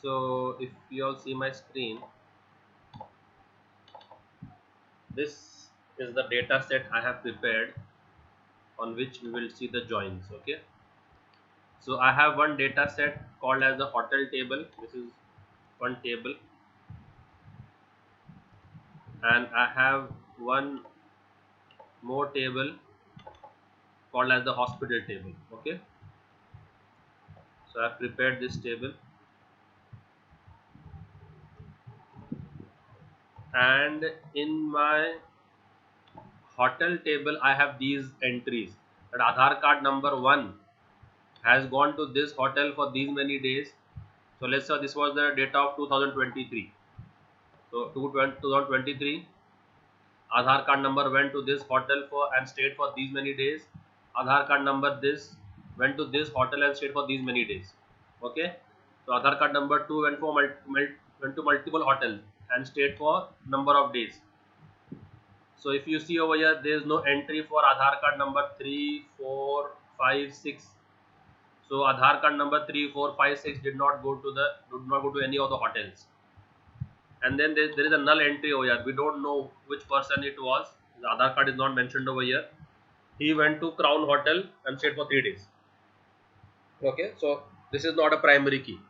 So if you all see my screen, this is the data set I have prepared on which we will see the joins. Okay, so I have one data set called as the hotel table. This is one table, and I have one more table called as the hospital table. Okay, so I have prepared this table, and in my hotel table I have these entries that Aadhaar card number 1 has gone to this hotel for these many days. So let's say this was the data of 2023. So 2023 Aadhaar card number went to this hotel for and stayed for these many days. Aadhaar card number this went to this hotel and stayed for these many days. Okay, so Aadhaar card number 2 went for went to multiple hotels and stayed for number of days. So if you see over here, there is no entry for Aadhaar card number 3, 4, 5, 6. So Aadhaar card number 3, 4, 5, 6 did not go to any of the hotels. And then there is a null entry over here. We don't know which person it was. The Aadhaar card is not mentioned over here. He went to Crown Hotel and stayed for 3 days. Okay, so this is not a primary key.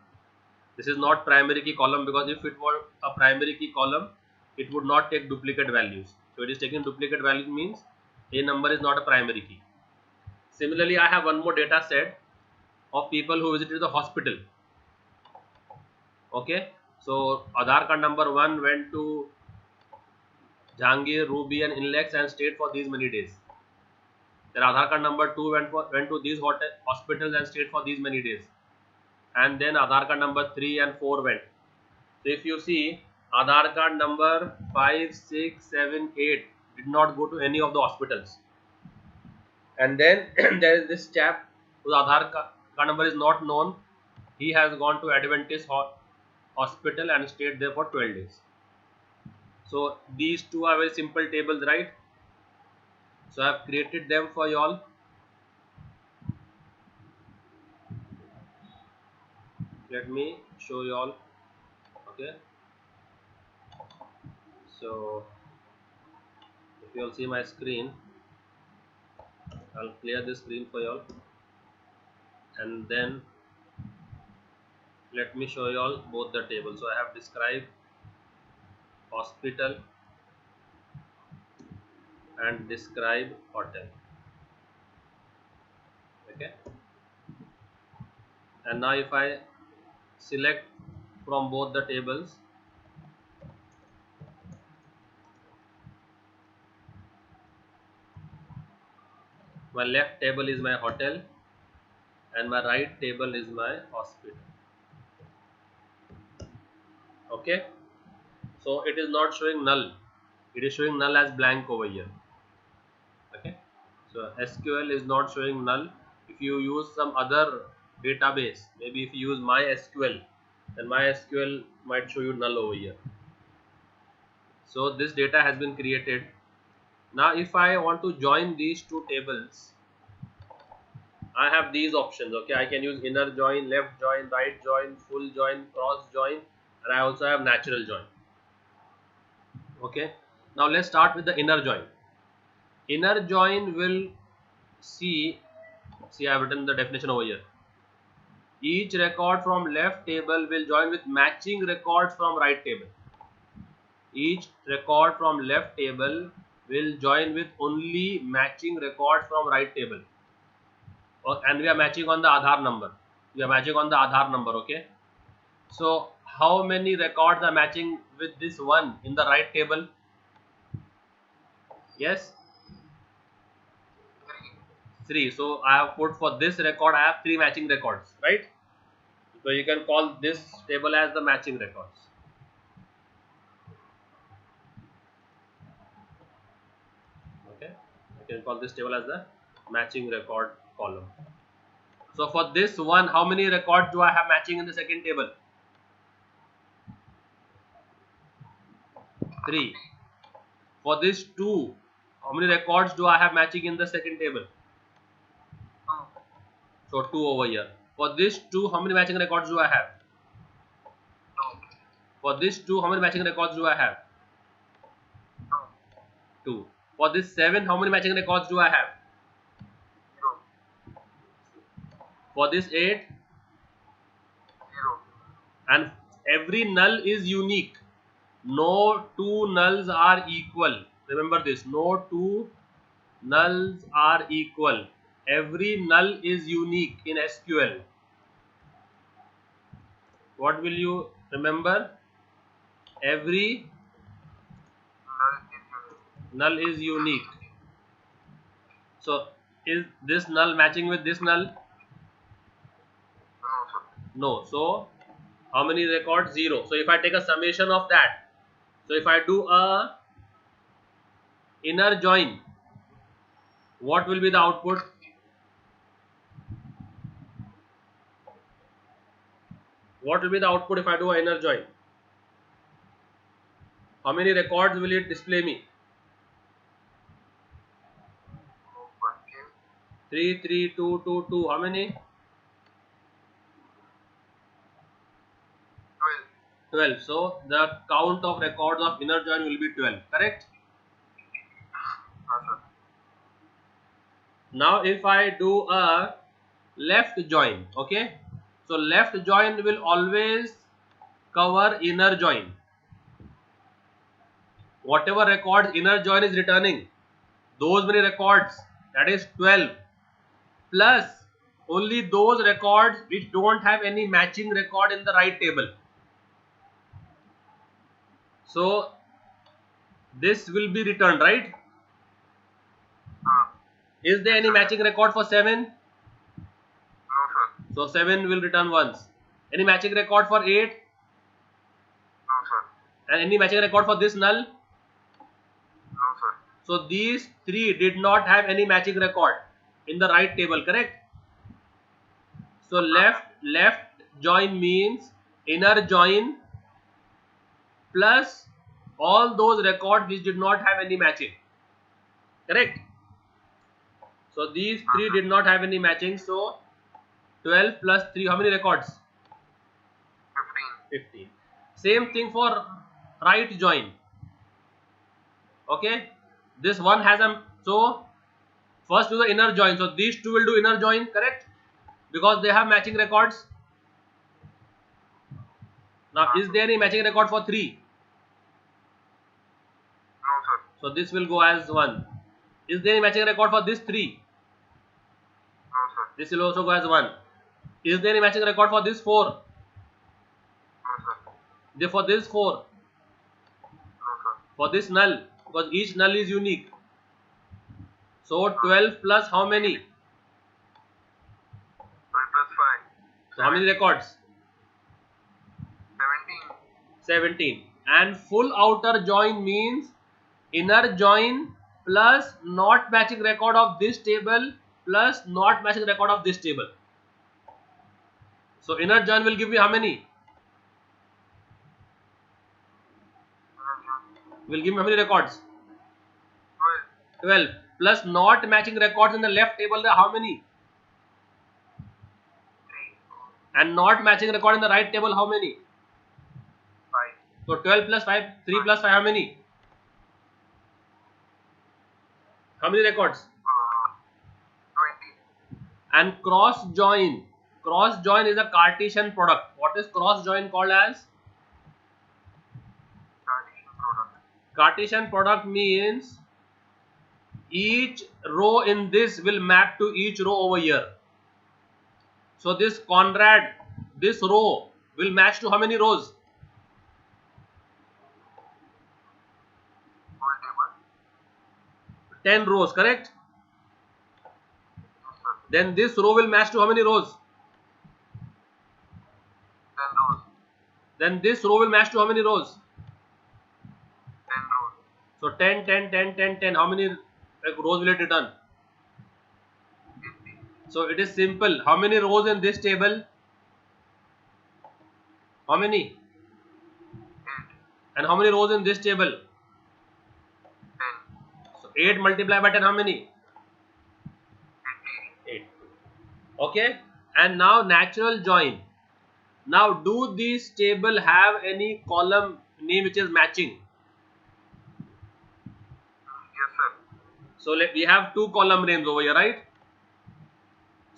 This is not primary key column, because if it were a primary key column, it would not take duplicate values. So it is taking duplicate values means a number is not a primary key. Similarly, I have one more data set of people who visited the hospital. Okay, so Aadhaar card number 1 went to Jahangir, Ruby and Inlex and stayed for these many days. Then Aadhaar card number 2 went to these hospitals and stayed for these many days. And then Aadhaar card number 3 and 4 went. So if you see, Aadhaar card number 5, 6, 7, 8 did not go to any of the hospitals. And then there is this chap whose Aadhaar card number is not known. He has gone to Adventist hospital and stayed there for 12 days. So these two are very simple tables, right? So I have created them for you all. Let me show you all. Okay, so if you all see my screen, I'll clear the screen for you all, and then let me show you all both the tables. So I have described hospital and describe hotel. Okay, and now if I select from both the tables, my left table is my hotel and my right table is my hospital. Okay, so it is not showing null, it is showing null as blank over here. Okay, so SQL is not showing null. If you use some other database, maybe if you use MySQL, then MySQL might show you null over here. So this data has been created. Now if I want to join these two tables, I have these options. Okay, I can use inner join, left join, right join, full join, cross join, and I also have natural join. Okay, now let's start with the inner join. Inner join will see I have written the definition over here. Each record from left table will join with matching records from right table. Each record from left table will join with only matching records from right table. And we are matching on the Aadhaar number. We are matching on the Aadhaar number. Okay. So how many records are matching with this one in the right table? Yes, 3. So I have put for this record, I have 3 matching records, right? So you can call this table as the matching records. Okay, you can call this table as the matching record column. So for this one, how many records do I have matching in the second table? 3. For this 2, how many records do I have matching in the second table? So 2 over here. For this 2, how many matching records do I have? For this 2, how many matching records do I have? 2. For this 7, how many matching records do I have? For this 8, and every null is unique. No two nulls are equal. Remember this, no two nulls are equal. Every null is unique in SQL. What will you remember? Every null is unique. So is this null matching with this null? No. So how many records? 0. So if I take a summation of that, so if I do a inner join, what will be the output? What will be the output if I do an inner join? How many records will it display me? 3, 3, 2, 2, 2. How many? 12. So the count of records of inner join will be 12. Correct? Now if I do a left join, okay? So left join will always cover inner join. Whatever records inner join is returning, those many records, that is 12, plus only those records which don't have any matching record in the right table. So this will be returned, right? Is there any matching record for 7? So 7 will return once. Any matching record for 8? And any matching record for this null? So these 3 did not have any matching record in the right table, correct? So left join means inner join plus all those records which did not have any matching, correct? So these 3 did not have any matching. So 12 plus 3, how many records? 15. Same thing for right join. Okay, this one has a, so first do the inner join. So these 2 will do inner join, correct? Because they have matching records. Now is there any matching record for 3? So this will go as 1. Is there any matching record for this 3? This will also go as 1. Is there any matching record for this 4? For this 4? For this null, because each null is unique. So 12 plus how many? 12 plus 5. So how many records? 17. And full outer join means inner join plus not matching record of this table plus not matching record of this table. So inner join will give me how many? Will give me how many records? 12. Plus not matching records in the left table, how many? 3. And not matching record in the right table, how many? 5. So 12 plus 5, 3 plus 5, how many? How many records? 20. And cross join. Cross join is a Cartesian product. What is cross join called as? Cartesian product. Cartesian product means each row in this will map to each row over here. So this Conrad, this row will match to how many rows? Whole table. 10 rows, correct? Yes, sir. Then this row will match to how many rows? 10 rows. Then this row will match to how many rows? 10 rows. So 10, 10, 10, 10, 10. How many rows will it return? 50. So it is simple. How many rows in this table? How many? 8. And how many rows in this table? 10. So 8 multiplied by 10, how many? 80. 8. Okay. And now natural join. Now do these table have any column name which is matching? Yes, sir. So we have two column names over here, right?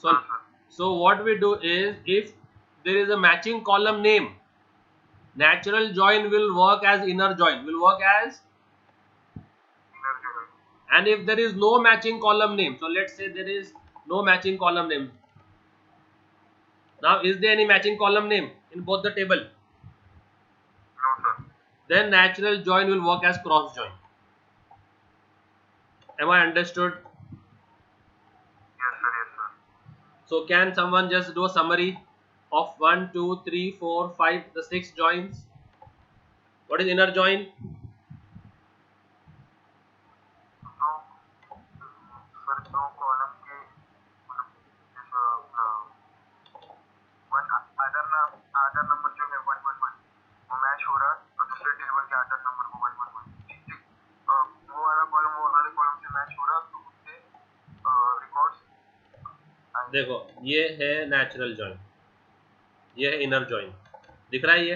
So Sir. so what we do is, if there is a matching column name, natural join will work as inner join, will work as. Inner join. And if there is no matching column name, so let's say there is no matching column name. Now is there any matching column name in both the table? No, sir. Then natural join will work as cross join. Am I understood? Yes, sir. Yes, sir. So can someone just do a summary of 1, 2, 3, 4, 5, the 6 joins? What is inner join? So, sir, दो column के one आधार number जो है 111 वो match हो रहा और दूसरे table के आधार नंबर को 111 ठीक ठीक वो वाला कॉलम से मैच हो रहा तो उससे रिकॉर्ड्स देखो ये है नेचुरल जॉइन, ये है इनर जॉइन, दिख रहा है ये?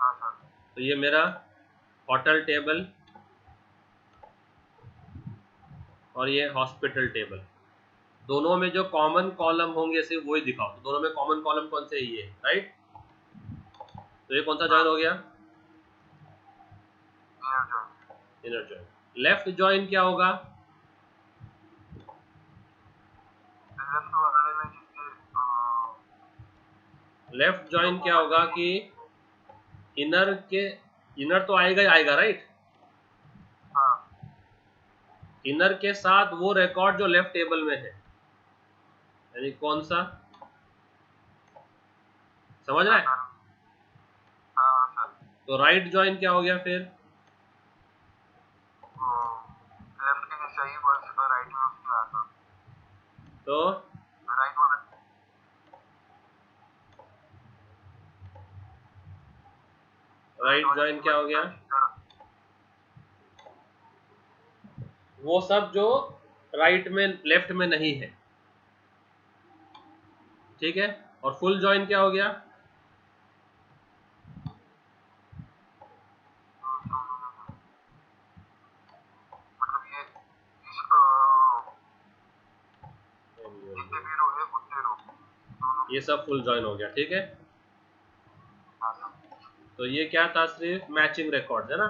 हाँ सर। तो ये मेरा होटल टेबल और ये हॉस्पिटल टेबल, दोनों में जो कॉमन कॉलम होंगे सिर्फ वही दिखाओ। तो दोनों में कॉमन कॉलम कौन से? ये, राइट? तो ये कौन सा जॉइन हो गया? Inner join. लेफ्ट जॉइन क्या होगा? लेफ्ट जॉइन क्या होगा कि इनर तो आएगा ही आएगा, राइट? इनर के साथ वो रिकॉर्ड जो लेफ्ट टेबल में है, यानी कौन सा, समझ रहा है? तो राइट जॉइन क्या हो गया फिर? लेफ्ट के सही वर्ड्स पर राइट में उसके आता तो राइट वाला राइट जॉइन क्या हो गया? वो सब जो राइट में लेफ्ट में नहीं है, ठीक है? और फुल जॉइन क्या हो गया? मतलब ये जितने भी रो है उतने रो ये सब फुल जॉइन हो गया, ठीक है? हाँ सर। तो ये क्या था? सिर्फ मैचिंग रिकॉर्ड है ना?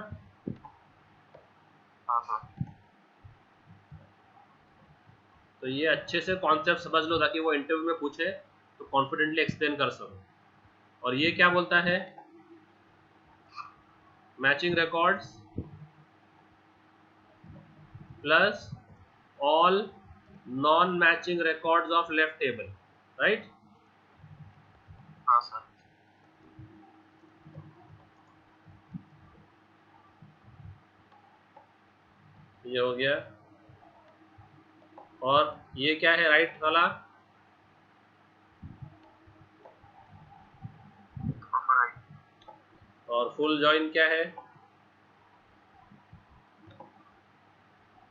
हाँ सर। तो ये अच्छे से कॉन्सेप्ट समझ लो ताकि वो इंटरव्यू में पूछे तो कॉन्फिडेंटली एक्सप्लेन कर सको। और ये क्या बोलता है? Matching records plus all non matching records of left table, right? हाँ सर। ये हो गया। और ये क्या है राइट वाला? और फुल जॉइन क्या है?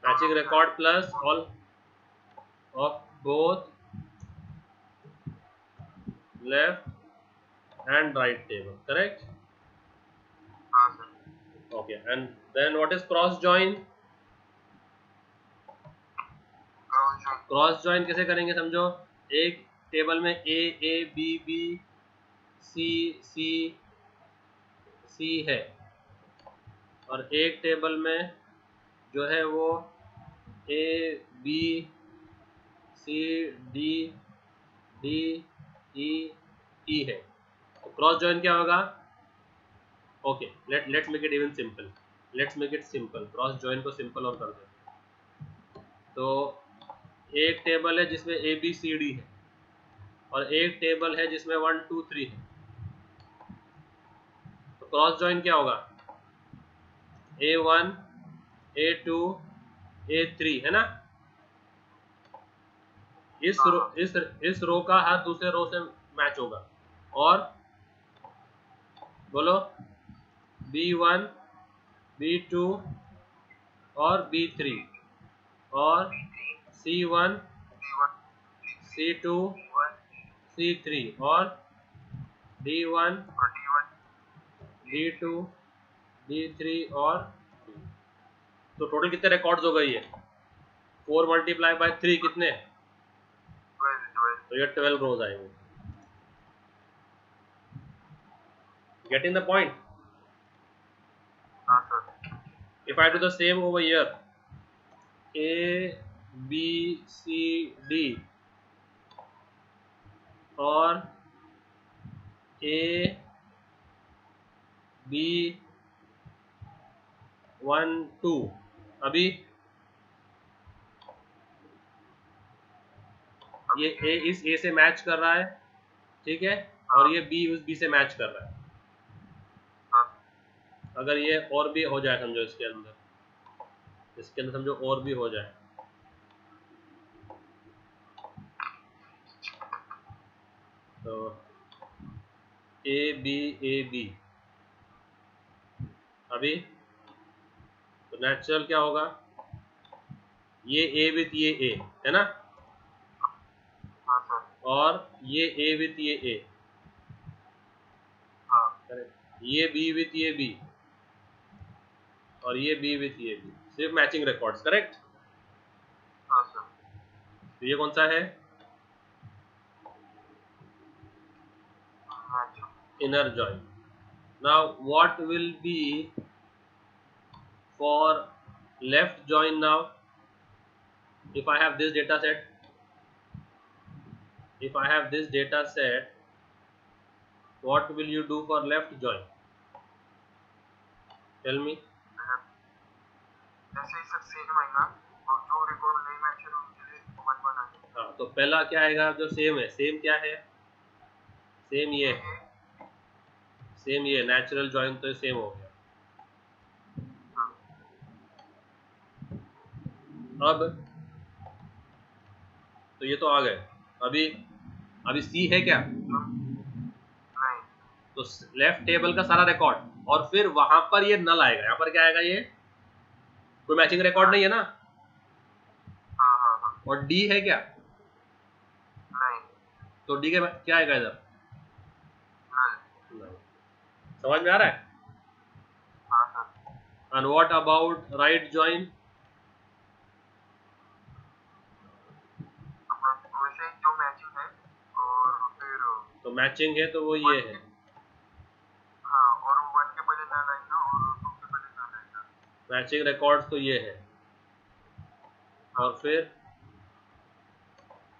Matching record plus all of both left and right table, correct? हाँ sir. Okay, and then what is cross join? Cross join कैसे करेंगे समझो। एक टेबल में ए ए बी बी सी सी सी है, और एक टेबल में जो है वो A B C D D E E है। तो क्रॉस जॉइन क्या होगा? Okay, let's make it even simple, let's make it simple, cross join को सिंपल और कर दो। तो एक टेबल है जिसमें ए बी सी डी है, और एक टेबल है जिसमें 1 2 3 है। तो क्रॉस जॉइन क्या होगा? A1 A2 A3 है ना? इस रो का हर दूसरे रो से मैच होगा। और बोलो B1 B2 और B3 और C1 C2 C3 और D1, और D1 D2, D3 और तो टोटल कितने रिकॉर्ड्स हो गए ये? 4 मल्टीप्लाई बाय 3 कितने? 12 तो ये 12 रोज आएंगे। Getting the point? हाँ sir. If I do the same over here, A, B, C, D और A, B, 1, 2, अभी ये A इस A से मैच कर रहा है, ठीक है, और ये B उस B से मैच कर रहा है। हाँ अगर ये और भी हो जाए, समझो इसके अंदर समझो और भी हो जाए, तो A B अभी तो नेचुरल क्या होगा? ये A विथ ये A है ना, हाँ सर। और ये A विथ ये A, हाँ ये B विथ ये B और ये B विथ ये B, सिर्फ मैचिंग रिकॉर्ड्स, करेक्ट? हाँ सर। तो ये कौन सा है? Match. Inner join. Now what will be for left join now? If I have this data set, what will you do for left join? Tell me. जैसे ही sir same आएगा और जो रिकॉर्ड नहीं मैच है उनके लिए 1 1 आएगा। हाँ, तो पहला क्या आएगा जो सेम है? सेम क्या है? सेम ये है, सेम ये नेचुरल जॉइन, तो सेम हो गया। अब तो ये तो आ गए। अभी सी है क्या? नहीं। तो लेफ्ट टेबल का सारा रिकॉर्ड और फिर वहां पर ये नल आएगा। यहाँ पर क्या आएगा? ये कोई मैचिंग रिकॉर्ड नहीं है ना, हाँ हाँ हाँ। और डी है क्या? नहीं। तो डी के क्या आएगा इधर? नल। समझ में आ रहा है? हाँ sir. And what about right join? अपना वैसे ही जो मैचिंग है और फिर तो मैचिंग है तो वो ये है। हाँ, और 1 के बजाय नल आएगा और 2 के बजाय नल आएगा। मैचिंग रिकॉर्ड्स तो ये है, और फिर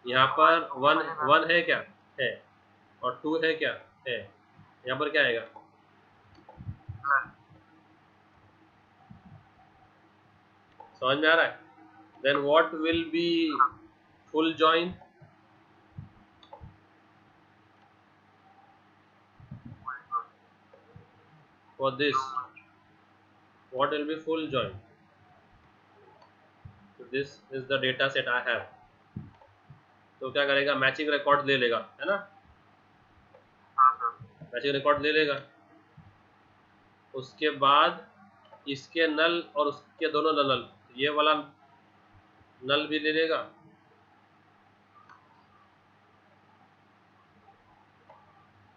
यहाँ पर वन है क्या? है। और 2 है क्या? है। यहाँ पर क्या आएगा? नल। समझ में आ रहा है? Then what will be full join? For this what will be full join? So this is the data set I have. तो क्या करेगा? मैचिंग रिकॉर्ड ले लेगा, है ना? हाँ सर। मैचिंग रिकॉर्ड ले लेगा, उसके बाद इसके नल और उसके दोनों नल, ये वाला नल भी ले लेगा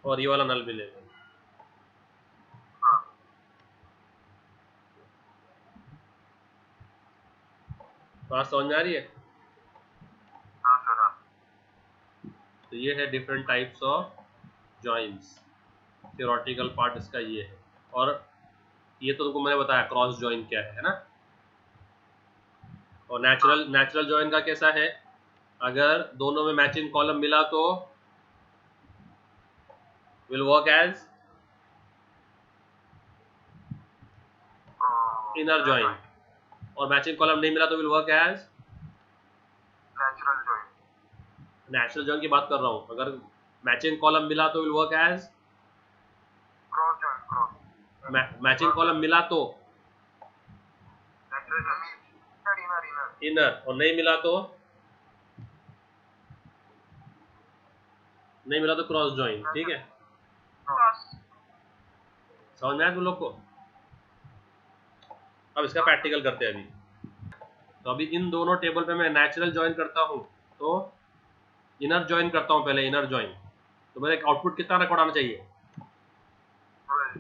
और ये वाला नल भी ले लेगा। हाँ बात समझ में आ रही है? हाँ सर। हाँ तो ये है different types of joins. Theoretical part इसका ये है, और ये तो तुमको मैंने बताया क्रॉस जॉइन क्या है ना? और नेचुरल जॉइन का कैसा है? अगर दोनों में मैचिंग कॉलम मिला तो will work as inner join, और मैचिंग कॉलम नहीं मिला तो will work as natural join. Natural join की बात कर रहा हूँ। अगर मैचिंग कॉलम मिला तो will work as cross join. Cross matching column मिला तो नेचुरल जॉइन। इनर इनर, और नहीं मिला तो क्रॉस जॉइन। ठीक है, क्रॉस। समझ में आया तुम लोग को? अब इसका प्रैक्टिकल करते हैं। तो अभी इन दोनों टेबल पे मैं नेचुरल जॉइन करता हूँ, तो इनर जॉइन करता हूँ पहले, इनर जॉइन। तो मेरा एक आउटपुट कितना रिकॉर्ड आना चाहिए?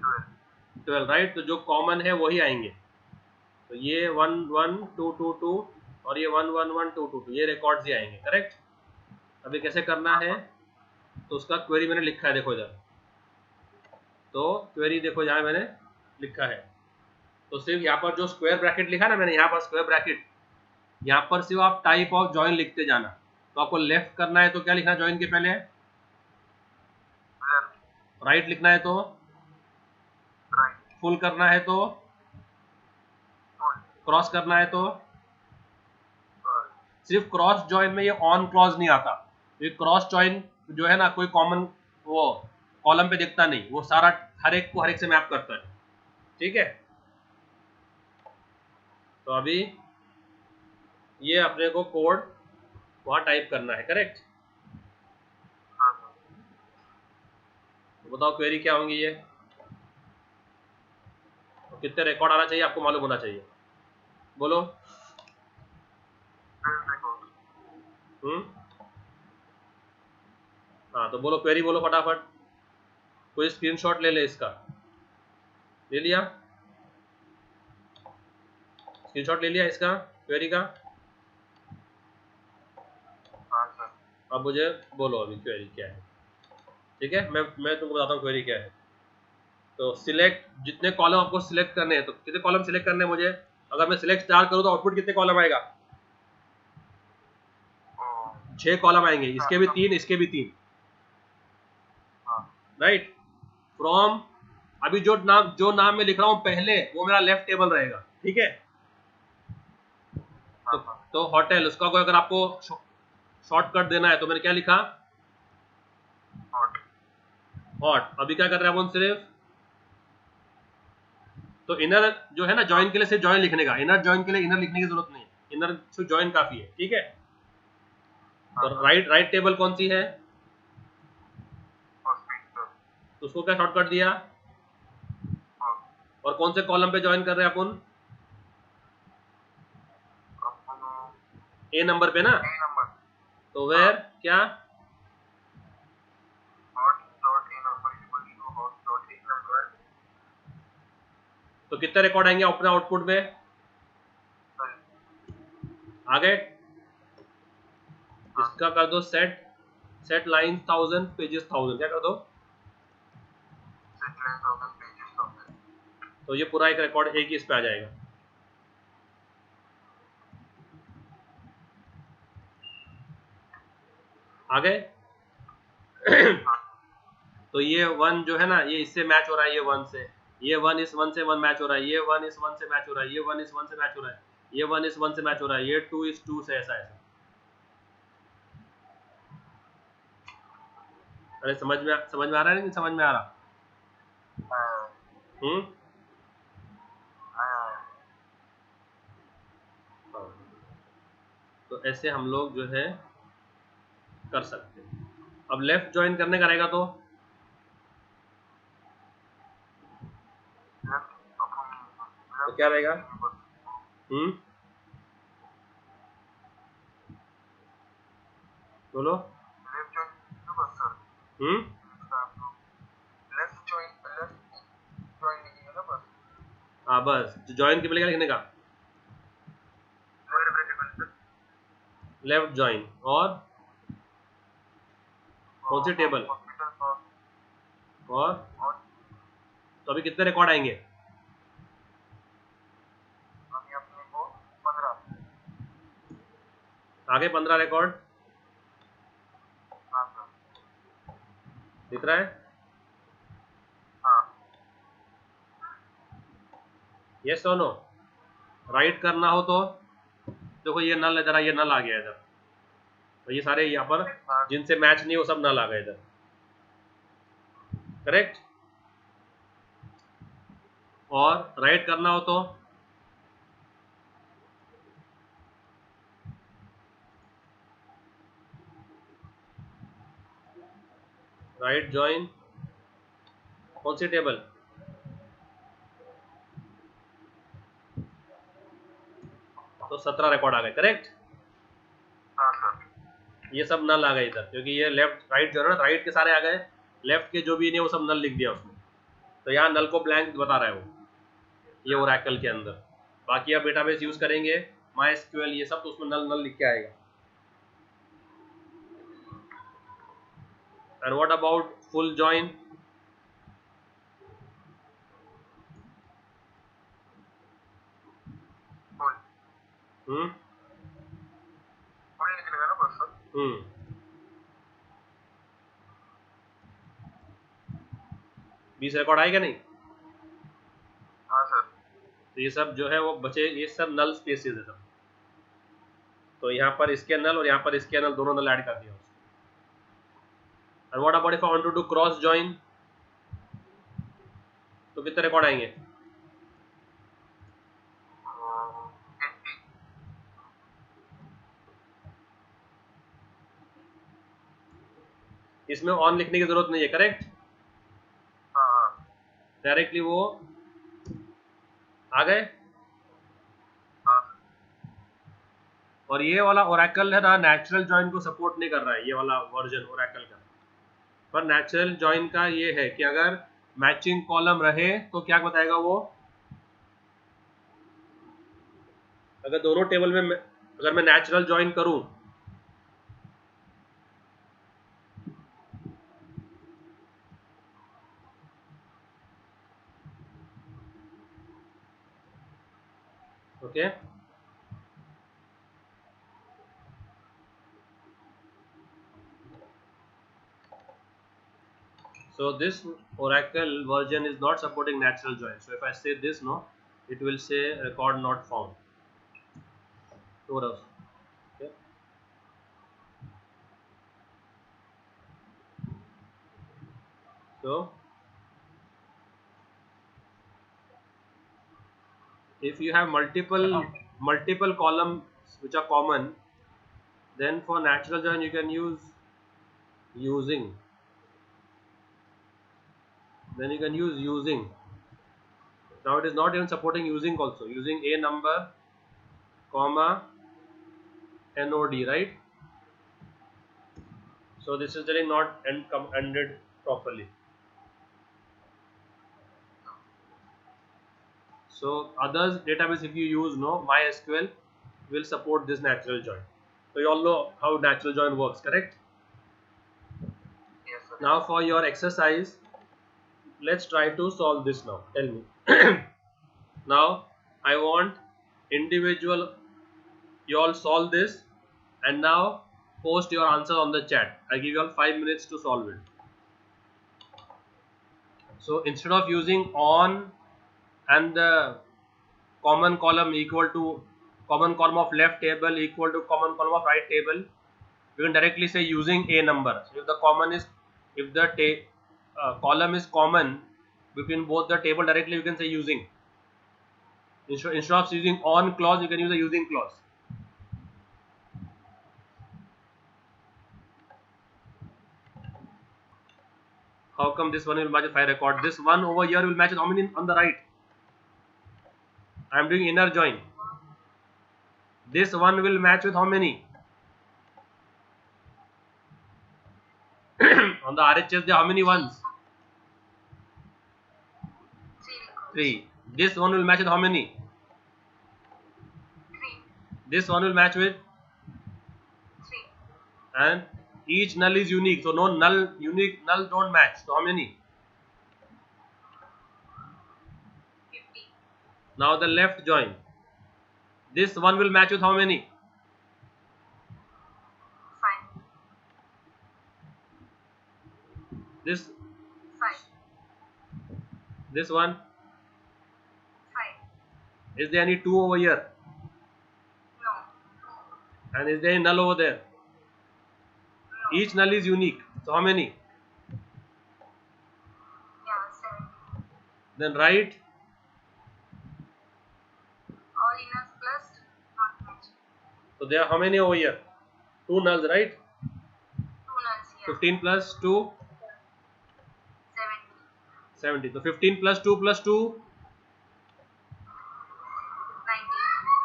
12, राइट। तो जो कॉमन है वही आएंगे। तो ये 1 1 2 2 2 और ये 1 1 1 2 2 2 ये रिकॉर्ड्स ही आएंगे, करेक्ट। अभी कैसे करना है, तो उसका क्वेरी मैंने लिखा है, देखो इधर। तो क्वेरी देखो यहाँ मैंने लिखा है। तो सिर्फ यहाँ पर जो स्क्वायर ब्रैकेट लिखा ना मैंने, यहाँ पर स्क्वायर ब्रैकेट, यहाँ पर सिर्फ आप टाइप ऑफ जॉइन लिखते जाना। तो आपको लेफ्ट करना है तो क्या लिखना है जॉइन के पहले, राइट लिखना है तो फुल करना है तो क्रॉस करना है तो। सिर्फ क्रॉस जॉइन में ये ऑन क्लॉज नहीं आता। ये क्रॉस जॉइन जो है ना, कोई कॉमन वो कॉलम पे दिखता नहीं, वो सारा हर एक को हर एक से मैप करता है, ठीक है। तो अभी ये अपने को कोड वहां टाइप करना है, करेक्ट। तो बताओ क्वेरी क्या होंगी ये, तो कितने रिकॉर्ड आना चाहिए आपको मालूम होना चाहिए, बोलो। हाँ तो बोलो क्वेरी बोलो फटाफट। कोई स्क्रीनशॉट ले ले इसका, ले लिया स्क्रीनशॉट ले लिया इसका क्वेरी का। अब मुझे बोलो अभी क्वेरी क्या है, ठीक है। मैं तुमको बताता हूँ क्वेरी क्या है। तो सिलेक्ट, जितने कॉलम आपको सिलेक्ट करने हैं, तो कितने कॉलम सिलेक्ट करने हैं मुझे। अगर मैं सिलेक्ट स्टार करूँ तो आउटपुट कितने कॉलम आएगा, 6 कॉलम आएंगे। इसके भी 3, इसके भी 3, राइट। फ्रॉम, अभी जो नाम मैं लिख रहा हूँ पहले, वो मेरा लेफ्ट टेबल रहेगा, ठीक है। तो होटल, उसका कोई अगर आपको शॉर्टकट देना है तो मैंने क्या लिखा, हॉट। अभी क्या कर रहे हैं अपन सिर्फ, तो इनर जो है ना जॉइन के लिए सिर्फ जॉइन लिखने का, इनर जॉइन के लिए इनर लिखने की जरूरत नहीं, इनर सिर्फ जॉइन काफी है, ठीक है। तो राइट टेबल कौन सी है, तो उसको क्या शॉर्टकट दिया, और कौन से कॉलम पे ज्वाइन कर रहे हैं अपन, ए नंबर पे ना। तो वेयर क्या, तो कितने रिकॉर्ड आएंगे अपने आउटपुट में, आ गए। इसका कर दो सेट लाइन 1000 पेजेस 1000, क्या कर दो, तो ये पूरा एक रिकॉर्ड एक ही इस पे आ जाएगा। आ गए। तो ये 1 जो है ना, ये इससे मैच हो रहा है, ये 1 से, ये 1 इस 1 से 1 मैच हो रहा है, ये 1 इस 1 से मैच हो रहा है, ये 1 इस 1 से मैच हो रहा है, ये 1 इस 1 से मैच हो रहा है, ये 2 इस 2 से, ऐसा ऐसा। अरे समझ में आ रहा है, नहीं समझ में आ रहा, हाँ। तो ऐसे हम लोग जो है कर सकते हैं। अब लेफ्ट ज्वाइन करने का रहेगा तो क्या रहेगा, बोलो। हाँ बस, ज्वाइन के पहले क्या लिखने का, लेफ्ट ज्वाइन, और कौन सी टेबल, और तो अभी कितने रिकॉर्ड आएंगे, आगे 15 रिकॉर्ड दिख रहा है, यस और नो। राइट करना हो तो देखो ये नल इधर, ये नल आ गया इधर, तो ये सारे यहाँ पर जिनसे मैच नहीं वो सब नल आ गए इधर, करेक्ट। और राइट करना हो तो राइट ज्वाइन, कौन सी टेबल, तो 17 रिकॉर्ड आ गए, करेक्ट। ये सब नल आ गए इधर, क्योंकि ये लेफ्ट राइट जो है ना, राइट के सारे आ गए, लेफ्ट के जो भी नहीं वो सब नल लिख दिया उसने, तो यहाँ नल को ब्लैंक बता रहा है वो, ये ओरेकल के अंदर। बाकी आप डेटाबेस यूज करेंगे माई एसक्यूएल ये सब, तो उसमें नल नल लिख के आएगा। And what about full join? Full hmm full निकलेगा ना बस सर। हम्म 20 रिकॉर्ड आएगा नहीं? हाँ सर। तो ये सब जो है वो बचे, ये सब नल स्पेसेस है सब। तो यहाँ पर इसके नल और यहाँ पर इसके नल, दोनों नल ऐड कर दिया उसने। And what about if I want to do cross join, तो कितने रिकॉर्ड आएंगे? 80। इसमें ऑन लिखने की जरूरत नहीं है, करेक्ट? हाँ हाँ डायरेक्टली वो आ गए। हाँ सर। और ये वाला ओरेकल है ना, नेचुरल जॉइन को सपोर्ट नहीं कर रहा है, ये वाला वर्जन ओरेकल का। पर नेचुरल जॉइन का ये है कि अगर मैचिंग कॉलम रहे तो क्या बताएगा वो, अगर दोनों टेबल में अगर मैं नेचुरल जॉइन करूं, okay so this oracle version is not supporting natural join. So if I say this, no, it will say record not found. Okay. So if you have multiple columns which are common, then for natural join you can use using, then you can use using. Now it is not even supporting using, also using a number comma nod, right? So this is telling not ended properly. So others database if you use, no, MySQL will support this natural join. So you all know how natural join works, correct? Yes sir. Now for your exercise, let's try to solve this now. Tell me. Now I want individual, you all solve this and now post your answer on the chat. I give you all 5 minutes to solve it. So instead of using on and the common column equal to common column of left table equal to common column of right table, you can directly say using a number. So if the column is common between both the table, directly you can say using. Instead of using on clause, you can use a using clause. How come this one will match with 5 record? This one over here will match with how many on the right? I am doing inner join. This one will match with how many? On the RHS there are how many ones? 3. This one will match with how many? 3. This one will match with 3. and each null is unique, so no unique null don't match. So how many? 50. Now the left join. This one will match with how many? 5. This 5. this one. 5. Is there any 2 over here? No. And is there any null over there? No. Each null is unique. So how many? Yeah, 7. Then write All inners plus not matching. so there are how many over here? 2 nulls, right? 2 nulls here. 15 plus 2 70. 70. So 15 plus 2 plus 2 90.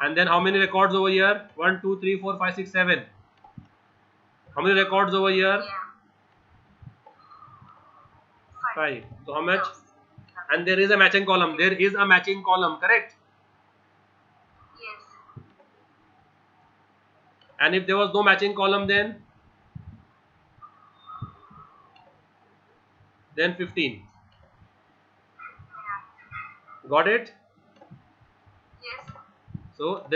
and then how many records over here? 1 2 3 4 5 6 7. How many records over here? Yeah. 5. So how much? and there is a matching column. There is a matching column, correct? Yes. And if there was no matching column, then 15. Yeah. Got it? Yes. So